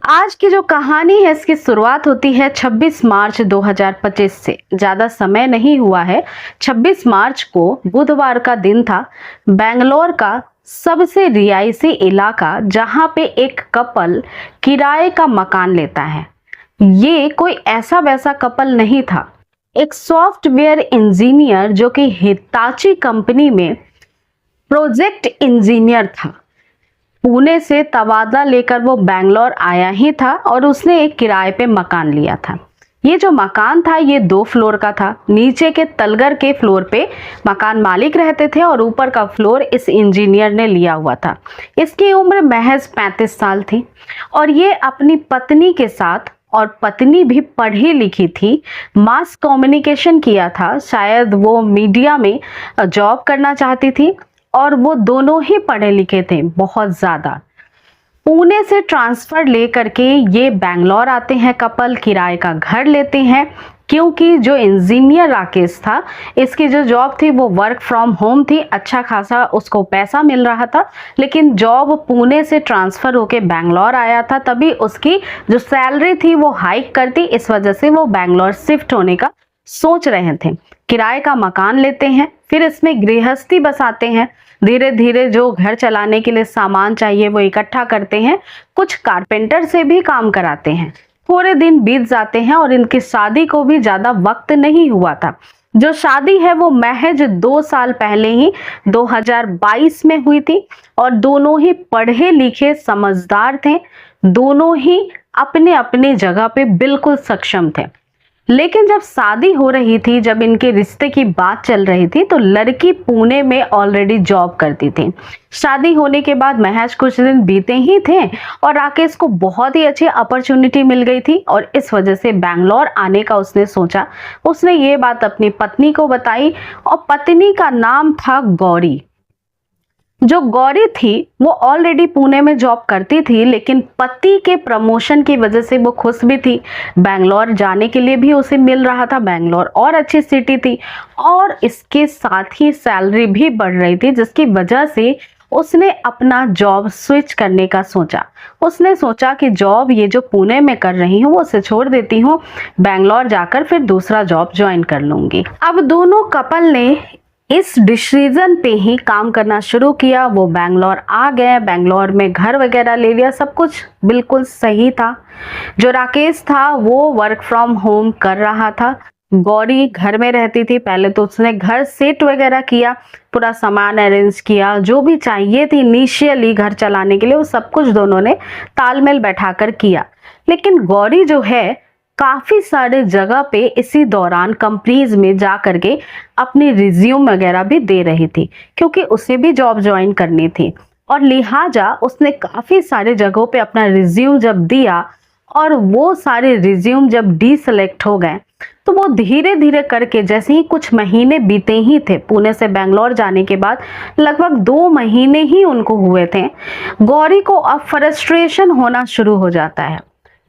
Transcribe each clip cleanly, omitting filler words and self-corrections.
आज की जो कहानी है इसकी शुरुआत होती है 26 मार्च 2025 से। ज़्यादा समय नहीं हुआ है। 26 मार्च को बुधवार का दिन था। बेंगलोर का सबसे रिहायशी इलाका जहां पे एक कपल किराए का मकान लेता है। ये कोई ऐसा वैसा कपल नहीं था। एक सॉफ्टवेयर इंजीनियर जो कि हिताची कंपनी में प्रोजेक्ट इंजीनियर था। पुणे से तबादला लेकर वो बैंगलोर आया ही था और उसने एक किराए पे मकान लिया था। ये जो मकान था ये 2 फ्लोर का था। नीचे के तलगर के फ्लोर पे मकान मालिक रहते थे और ऊपर का फ्लोर इस इंजीनियर ने लिया हुआ था। इसकी उम्र महज 35 साल थी और ये अपनी पत्नी के साथ, और पत्नी भी पढ़ी लिखी थी, मास कम्युनिकेशन किया था। शायद वो मीडिया में जॉब करना चाहती थी और वो दोनों ही पढ़े लिखे थे बहुत ज़्यादा। पुणे से ट्रांसफ़र लेकर के ये बैंगलोर आते हैं कपल, किराए का घर लेते हैं क्योंकि जो इंजीनियर राकेश था इसकी जो जॉब थी वो वर्क फ्रॉम होम थी। अच्छा खासा उसको पैसा मिल रहा था, लेकिन जॉब पुणे से ट्रांसफ़र होके बैंगलोर आया था, तभी उसकी जो सैलरी थी वो हाइक करती। इस वजह से वो बैंगलोर शिफ्ट होने का सोच रहे थे। किराए का मकान लेते हैं, फिर इसमें गृहस्थी बसाते हैं। धीरे धीरे जो घर चलाने के लिए सामान चाहिए वो इकट्ठा करते हैं। कुछ कारपेंटर से भी काम कराते हैं। थोड़े दिन बीत जाते हैं और इनकी शादी को भी ज़्यादा वक्त नहीं हुआ था। जो शादी है वो महज 2 साल पहले ही 2022 में हुई थी और दोनों ही पढ़े लिखे समझदार थे। दोनों ही अपने अपने जगह पे बिल्कुल सक्षम थे। लेकिन जब शादी हो रही थी, जब इनके रिश्ते की बात चल रही थी, तो लड़की पुणे में ऑलरेडी जॉब करती थी। शादी होने के बाद महज कुछ दिन बीते ही थे और राकेश को बहुत ही अच्छी अपॉर्चुनिटी मिल गई थी और इस वजह से बैंगलोर आने का उसने सोचा। उसने ये बात अपनी पत्नी को बताई और पत्नी का नाम था गौरी। जो गौरी थी वो ऑलरेडी पुणे में जॉब करती थी, लेकिन पति के प्रमोशन की वजह से वो खुश भी थी। बैंगलोर जाने के लिए भी उसे मिल रहा था। बैंगलोर और अच्छी सिटी थी और इसके साथ ही सैलरी भी बढ़ रही थी, जिसकी वजह से उसने अपना जॉब स्विच करने का सोचा। उसने सोचा कि जॉब ये जो पुणे में कर रही हूँ वो उसे छोड़ देती हूँ, बैंगलोर जाकर फिर दूसरा जॉब ज्वाइन कर लूँगी। अब दोनों कपल ने इस डिसीजन पे ही काम करना शुरू किया। वो बैंगलोर आ गए, बैंगलोर में घर वगैरह ले लिया, सब कुछ बिल्कुल सही था। जो राकेश था वो वर्क फ्रॉम होम कर रहा था। गौरी घर में रहती थी। पहले तो उसने घर सेट वगैरह किया, पूरा सामान अरेंज किया, जो भी चाहिए थी इनिशियली घर चलाने के लिए वो सब कुछ दोनों ने तालमेल बैठाकर किया। लेकिन गौरी जो है काफ़ी सारे जगह पे इसी दौरान कंपनीज में जा करके अपनी रिज्यूम वगैरह भी दे रही थी, क्योंकि उसे भी जॉब ज्वाइन करनी थी और लिहाजा उसने काफ़ी सारे जगहों पे अपना रिज्यूम जब दिया और वो सारे रिज्यूम जब डीसेलेक्ट हो गए तो वो धीरे धीरे करके, जैसे ही कुछ महीने बीते ही थे पुणे से बैंगलोर जाने के बाद, लगभग 2 महीने ही उनको हुए थे, गौरी को अब फ्रस्ट्रेशन होना शुरू हो जाता है।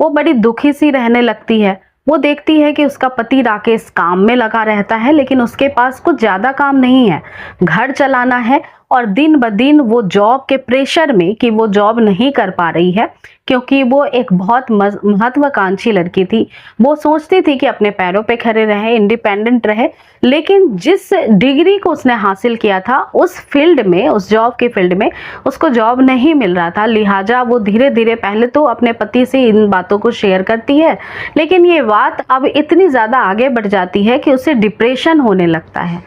वो बड़ी दुखी सी रहने लगती है। वो देखती है कि उसका पति राकेश काम में लगा रहता है, लेकिन उसके पास कुछ ज़्यादा काम नहीं है, घर चलाना है और दिन ब दिन वो जॉब के प्रेशर में कि वो जॉब नहीं कर पा रही है, क्योंकि वो एक बहुत महत्वाकांक्षी लड़की थी। वो सोचती थी कि अपने पैरों पे खड़े रहे, इंडिपेंडेंट रहे, लेकिन जिस डिग्री को उसने हासिल किया था उस फील्ड में, उस जॉब के फील्ड में उसको जॉब नहीं मिल रहा था। लिहाजा वो धीरे धीरे पहले तो अपने पति से इन बातों को शेयर करती है, लेकिन ये बात अब इतनी ज़्यादा आगे बढ़ जाती है कि उसे डिप्रेशन होने लगता है।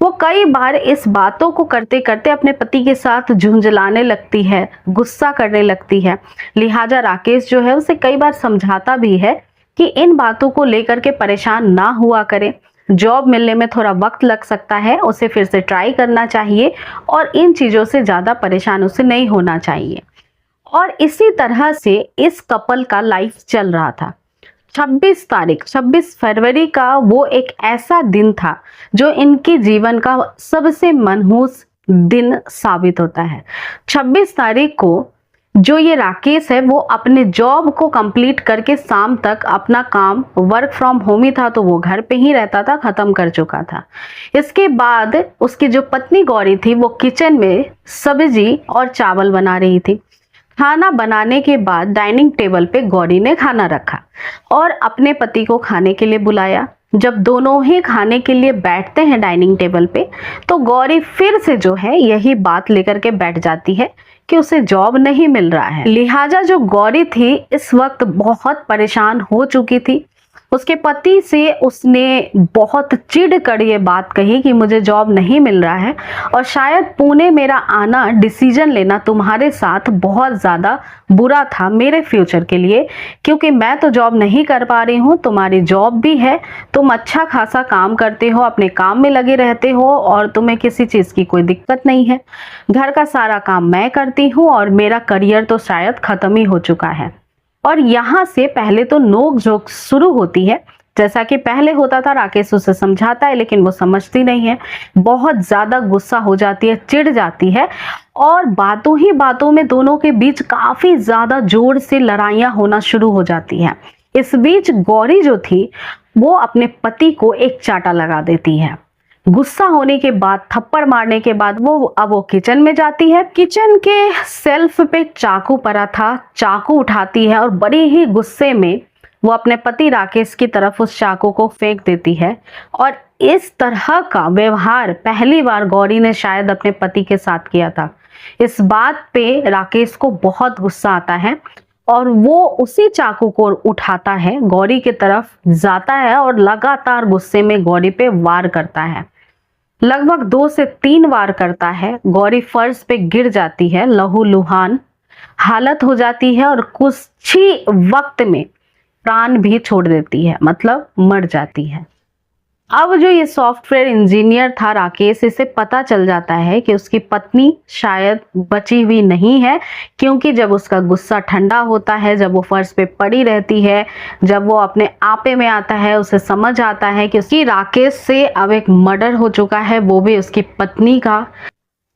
वो कई बार इस बातों को करते करते अपने पति के साथ झुंझलाने लगती है, गुस्सा करने लगती है। लिहाजा राकेश जो है उसे कई बार समझाता भी है कि इन बातों को लेकर के परेशान ना हुआ करे, जॉब मिलने में थोड़ा वक्त लग सकता है, उसे फिर से ट्राई करना चाहिए और इन चीज़ों से ज़्यादा परेशान उसे नहीं होना चाहिए। और इसी तरह से इस कपल का लाइफ चल रहा था। 26 फरवरी का वो एक ऐसा दिन था जो इनके जीवन का सबसे मनहूस दिन साबित होता है। 26 तारीख को जो ये राकेश है वो अपने जॉब को कंप्लीट करके शाम तक अपना काम, वर्क फ्रॉम होम ही था तो वो घर पे ही रहता था, ख़त्म कर चुका था। इसके बाद उसकी जो पत्नी गौरी थी वो किचन में सब्जी और चावल बना रही थी। खाना बनाने के बाद डाइनिंग टेबल पे गौरी ने खाना रखा और अपने पति को खाने के लिए बुलाया। जब दोनों ही खाने के लिए बैठते हैं डाइनिंग टेबल पे, तो गौरी फिर से जो है यही बात लेकर के बैठ जाती है कि उसे जॉब नहीं मिल रहा है। लिहाजा जो गौरी थी इस वक्त बहुत परेशान हो चुकी थी। उसके पति से उसने बहुत चिढ़ कर ये बात कही कि मुझे जॉब नहीं मिल रहा है और शायद पुणे मेरा आना, डिसीजन लेना तुम्हारे साथ बहुत ज़्यादा बुरा था मेरे फ्यूचर के लिए, क्योंकि मैं तो जॉब नहीं कर पा रही हूँ, तुम्हारी जॉब भी है, तुम अच्छा खासा काम करते हो, अपने काम में लगे रहते हो और तुम्हें किसी चीज़ की कोई दिक्कत नहीं है। घर का सारा काम मैं करती हूँ और मेरा करियर तो शायद ख़त्म ही हो चुका है। और यहाँ से पहले तो नोक झोंक शुरू होती है। जैसा कि पहले होता था, राकेश उसे समझाता है लेकिन वो समझती नहीं है, बहुत ज्यादा गुस्सा हो जाती है, चिढ़ जाती है और बातों ही बातों में दोनों के बीच काफी ज्यादा जोर से लड़ाइयां होना शुरू हो जाती हैं। इस बीच गौरी जो थी वो अपने पति को एक चाटा लगा देती है। गुस्सा होने के बाद, थप्पड़ मारने के बाद वो किचन में जाती है। किचन के सेल्फ पे चाकू पड़ा था, चाकू उठाती है और बड़े ही गुस्से में वो अपने पति राकेश की तरफ उस चाकू को फेंक देती है। और इस तरह का व्यवहार पहली बार गौरी ने शायद अपने पति के साथ किया था। इस बात पे राकेश को बहुत गुस्सा आता है और वो उसी चाकू को उठाता है, गौरी की तरफ जाता है और लगातार गुस्से में गौरी पे वार करता है। लगभग 2 से 3 बार करता है। गौरी फर्श पे गिर जाती है, लहूलुहान हालत हो जाती है और कुछ ही वक्त में प्राण भी छोड़ देती है, मतलब मर जाती है। अब जो ये सॉफ्टवेयर इंजीनियर था राकेश, इसे पता चल जाता है कि उसकी पत्नी शायद बची हुई नहीं है, क्योंकि जब उसका गुस्सा ठंडा होता है, जब वो फर्श पे पड़ी रहती है, जब वो अपने आपे में आता है, उसे समझ आता है कि उसकी राकेश से अब एक मर्डर हो चुका है, वो भी उसकी पत्नी का,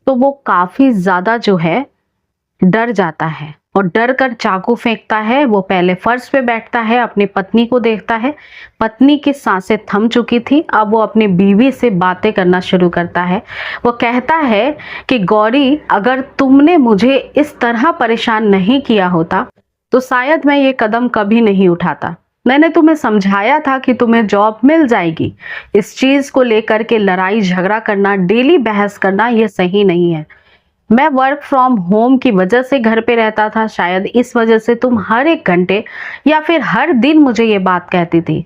तो वो काफी ज्यादा जो है डर जाता है और डर कर चाकू फेंकता है। वो पहले फर्श पे बैठता है, अपनी पत्नी को देखता है, पत्नी की सांसें थम चुकी थी। अब वो अपनी बीवी से बातें करना शुरू करता है। वो कहता है कि गौरी, अगर तुमने मुझे इस तरह परेशान नहीं किया होता तो शायद मैं ये कदम कभी नहीं उठाता। मैंने तुम्हें समझाया था कि तुम्हें जॉब मिल जाएगी। इस चीज को लेकर के लड़ाई झगड़ा करना, डेली बहस करना, ये सही नहीं है। मैं वर्क फ्रॉम होम की वजह से घर पे रहता था, शायद इस वजह से तुम हर एक घंटे या फिर हर दिन मुझे ये बात कहती थी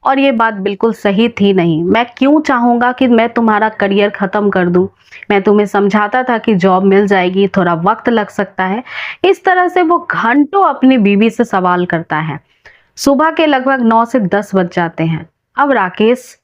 और ये बात बिल्कुल सही थी नहीं। मैं क्यों चाहूँगा कि मैं तुम्हारा करियर ख़त्म कर दूं। मैं तुम्हें समझाता था कि जॉब मिल जाएगी, थोड़ा वक्त लग सकता है। इस तरह से वो घंटों अपनी बीवी से सवाल करता है। सुबह के लगभग 9 से 10 बज जाते हैं। अब राकेश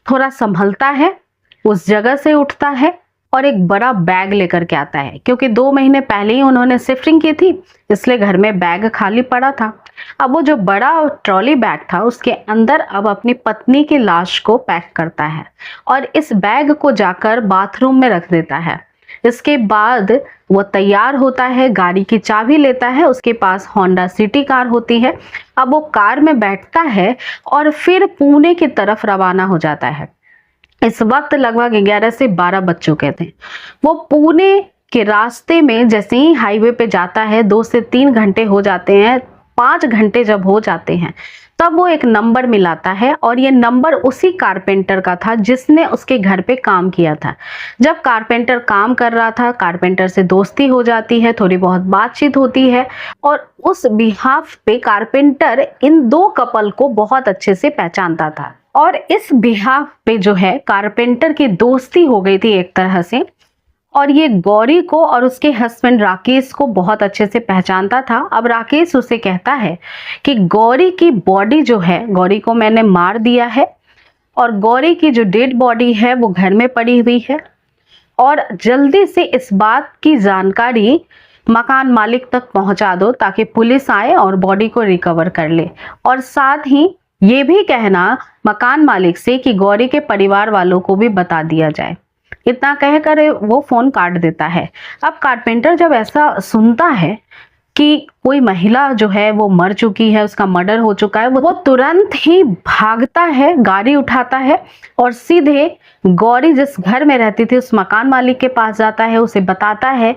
थोड़ा संभलता है, उस जगह से उठता है और एक बड़ा बैग लेकर के आता है, क्योंकि 2 महीने पहले ही उन्होंने शिफ्टिंग की थी, इसलिए घर में बैग खाली पड़ा था। अब वो जो बड़ा ट्रॉली बैग था उसके अंदर अब अपनी पत्नी की लाश को पैक करता है और इस बैग को जाकर बाथरूम में रख देता है। इसके बाद वो तैयार होता है, गाड़ी की चाबी लेता है, उसके पास होंडा सिटी कार होती है। अब वो कार में बैठता है और फिर पुणे की तरफ रवाना हो जाता है। इस वक्त लगभग 11 से 12 बज चुके थे। वो पुणे के रास्ते में जैसे ही हाईवे पे जाता है, 2 से 3 घंटे हो जाते हैं। 5 घंटे जब हो जाते हैं तब वो एक नंबर मिलाता है और ये नंबर उसी कारपेंटर का था जिसने उसके घर पे काम किया था। जब कारपेंटर काम कर रहा था, कारपेंटर से दोस्ती हो जाती है, थोड़ी बहुत बातचीत होती है और उस बिहाफ पे कारपेंटर इन 2 कपल को बहुत अच्छे से पहचानता था और इस बिहाफ पे जो है कारपेंटर की दोस्ती हो गई थी एक तरह से। और ये गौरी को और उसके हस्बैंड राकेश को बहुत अच्छे से पहचानता था। अब राकेश उसे कहता है कि गौरी की बॉडी जो है, गौरी को मैंने मार दिया है और गौरी की जो डेड बॉडी है वो घर में पड़ी हुई है और जल्दी से इस बात की जानकारी मकान मालिक तक पहुंचा दो ताकि पुलिस आए और बॉडी को रिकवर कर ले। और साथ ही ये भी कहना मकान मालिक से कि गौरी के परिवार वालों को भी बता दिया जाए। इतना कहकर वो फोन काट देता है। अब कारपेंटर जब ऐसा सुनता है कि कोई महिला जो है वो मर चुकी है, उसका मर्डर हो चुका है, वो तुरंत ही भागता है, गाड़ी उठाता है और सीधे गौरी जिस घर में रहती थी उस मकान मालिक के पास जाता है, उसे बताता है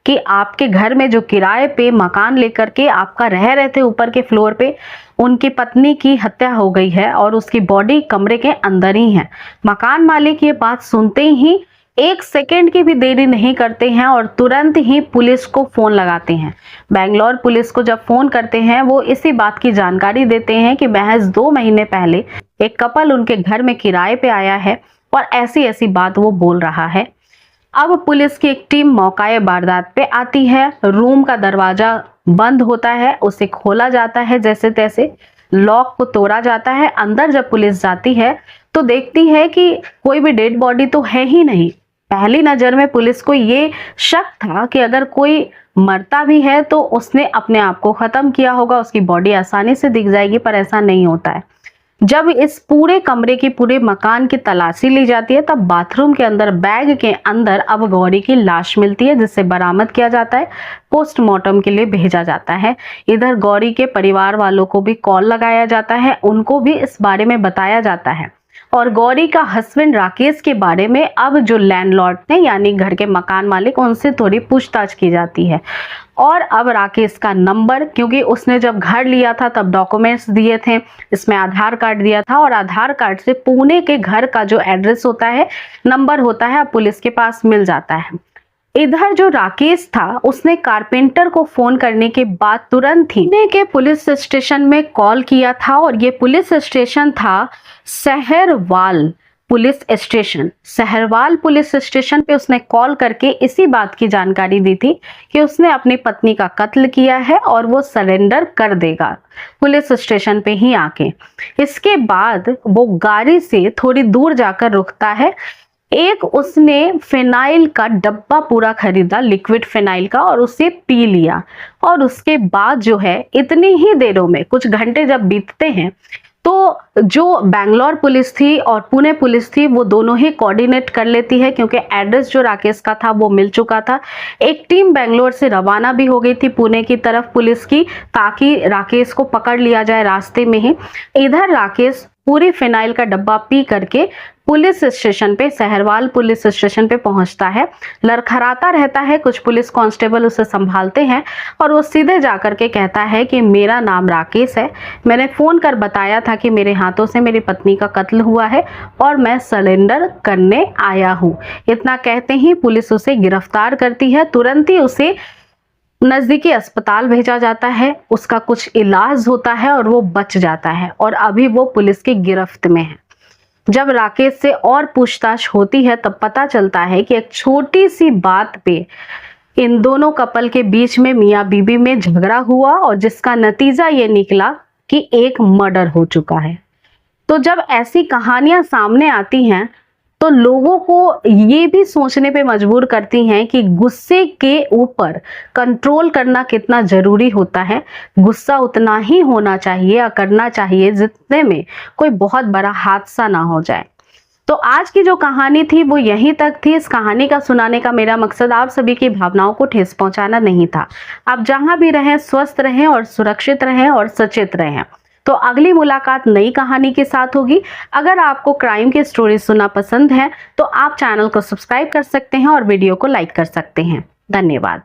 कि आपके घर में जो किराए पे मकान लेकर के आपका रह रहे थे ऊपर के फ्लोर पे, उनकी पत्नी की हत्या हो गई है और उसकी बॉडी कमरे के अंदर ही है। मकान मालिक ये बात सुनते ही 1 सेकेंड की भी देरी नहीं करते हैं और तुरंत ही पुलिस को फोन लगाते हैं। बेंगलोर पुलिस को जब फोन करते हैं, वो इसी बात की जानकारी देते हैं कि महज 2 महीने पहले एक कपल उनके घर में किराए पे आया है और ऐसी ऐसी बात वो बोल रहा है। अब पुलिस की एक टीम मौकाए वारदात पे आती है। रूम का दरवाजा बंद होता है, उसे खोला जाता है, जैसे तैसे लॉक को तोड़ा जाता है। अंदर जब पुलिस जाती है तो देखती है कि कोई भी डेड बॉडी तो है ही नहीं। पहली नजर में पुलिस को ये शक था कि अगर कोई मरता भी है तो उसने अपने आप को खत्म किया होगा, उसकी बॉडी आसानी से दिख जाएगी, पर ऐसा नहीं होता है। जब इस पूरे कमरे की, पूरे मकान की तलाशी ली जाती है, तब बाथरूम के अंदर बैग के अंदर अब गौरी की लाश मिलती है, जिसे बरामद किया जाता है, पोस्टमार्टम के लिए भेजा जाता है। इधर गौरी के परिवार वालों को भी कॉल लगाया जाता है, उनको भी इस बारे में बताया जाता है और गौरी का हस्बैंड राकेश के बारे में अब जो लैंडलॉर्ड थे, यानी घर के मकान मालिक, उनसे थोड़ी पूछताछ की जाती है। और अब राकेश का नंबर, क्योंकि उसने जब घर लिया था तब डॉक्यूमेंट्स दिए थे, इसमें आधार कार्ड दिया था और आधार कार्ड से पुणे के घर का जो एड्रेस होता है, नंबर होता है, अब पुलिस के पास मिल जाता है। इधर जो राकेश था, उसने कारपेंटर को फोन करने के बाद तुरंत ही पुणे के पुलिस स्टेशन में कॉल किया था और ये पुलिस स्टेशन था सहरवाल पुलिस स्टेशन। सहरवाल पुलिस स्टेशन पे उसने कॉल करके इसी बात की जानकारी दी थी कि उसने अपनी पत्नी का कत्ल किया है और वो सरेंडर कर देगा पुलिस स्टेशन पे ही आके। इसके बाद वो गाड़ी से थोड़ी दूर जाकर रुकता है। एक उसने फिनाइल का डब्बा पूरा खरीदा, लिक्विड फिनाइल का, और उसे पी लिया। और उसके बाद जो है, इतनी ही देरों में, कुछ घंटे जब बीतते हैं, तो जो बेंगलोर पुलिस थी और पुणे पुलिस थी, वो दोनों ही कोऑर्डिनेट कर लेती है, क्योंकि एड्रेस जो राकेश का था वो मिल चुका था। एक टीम बेंगलोर से रवाना भी हो गई थी पुणे की तरफ पुलिस की, ताकि राकेश को पकड़ लिया जाए रास्ते में ही। इधर राकेश पूरी फिनाइल का डब्बा पी करके पुलिस स्टेशन पे, सहरवाल पुलिस स्टेशन पे पहुंचता है। लड़खड़ाता रहता है, कुछ पुलिस कांस्टेबल उसे संभालते हैं और वो सीधे जाकर के कहता है कि मेरा नाम राकेश है, मैंने फोन कर बताया था कि मेरे हाथों से मेरी पत्नी का कत्ल हुआ है और मैं सरेंडर करने आया हूँ। इतना कहते ही पुलिस उसे गिरफ्तार करती है। तुरंत ही उसे नजदीकी अस्पताल भेजा जाता है, उसका कुछ इलाज होता है और वो बच जाता है और अभी वो पुलिस की गिरफ्त में है। जब राकेश से और पूछताछ होती है तब पता चलता है कि एक छोटी सी बात पे इन दोनों कपल के बीच में, मियाँ बीबी में झगड़ा हुआ और जिसका नतीजा ये निकला कि एक मर्डर हो चुका है। तो जब ऐसी कहानियां सामने आती हैं तो लोगों को ये भी सोचने पे मजबूर करती हैं कि गुस्से के ऊपर कंट्रोल करना कितना जरूरी होता है। गुस्सा उतना ही होना चाहिए या करना चाहिए जितने में कोई बहुत बड़ा हादसा ना हो जाए। तो आज की जो कहानी थी वो यहीं तक थी। इस कहानी का सुनाने का मेरा मकसद आप सभी की भावनाओं को ठेस पहुंचाना नहीं था। आप जहां भी रहें, स्वस्थ रहें और सुरक्षित रहें और सचेत रहें। तो अगली मुलाकात नई कहानी के साथ होगी। अगर आपको क्राइम की स्टोरी सुनना पसंद है तो आप चैनल को सब्सक्राइब कर सकते हैं और वीडियो को लाइक कर सकते हैं। धन्यवाद।